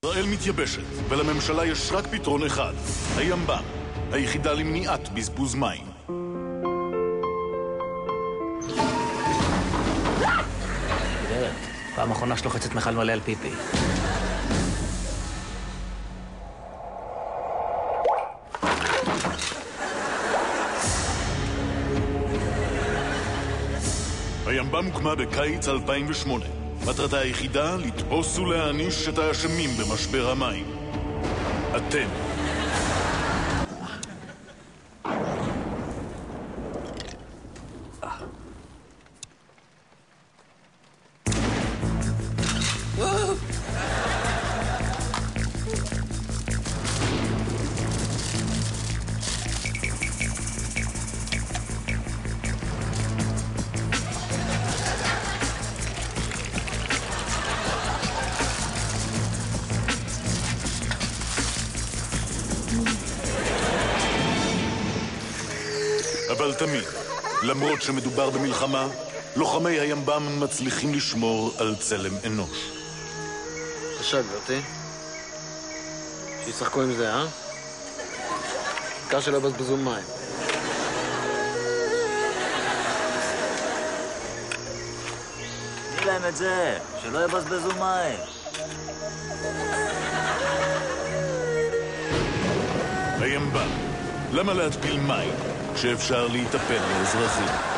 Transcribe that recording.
ישראל מתייבשת, ולממשלה יש רק פתרון אחד, הימב"ם, היחידה למניעת בזבוז מים. גברת, פעם אחרונה שלוחצת מכל מלא על פיפי. הימב"ם הוקמה בקיץ 2008. מטרתה היחידה לתפוס ולהעניש את האשמים במשבר המים. אתם. אבל תמיד, למרות שמדובר במלחמה, לוחמי הימב"ם מצליחים לשמור על צלם אנוש. בבקשה, גברתי. שישחקו עם זה, בעיקר שלא יבזבזו מים. תני להם את זה, שלא יבזבזו מים. הימב"ם, למה להתפיל מים כשאפשר להיטפל לאזרחים?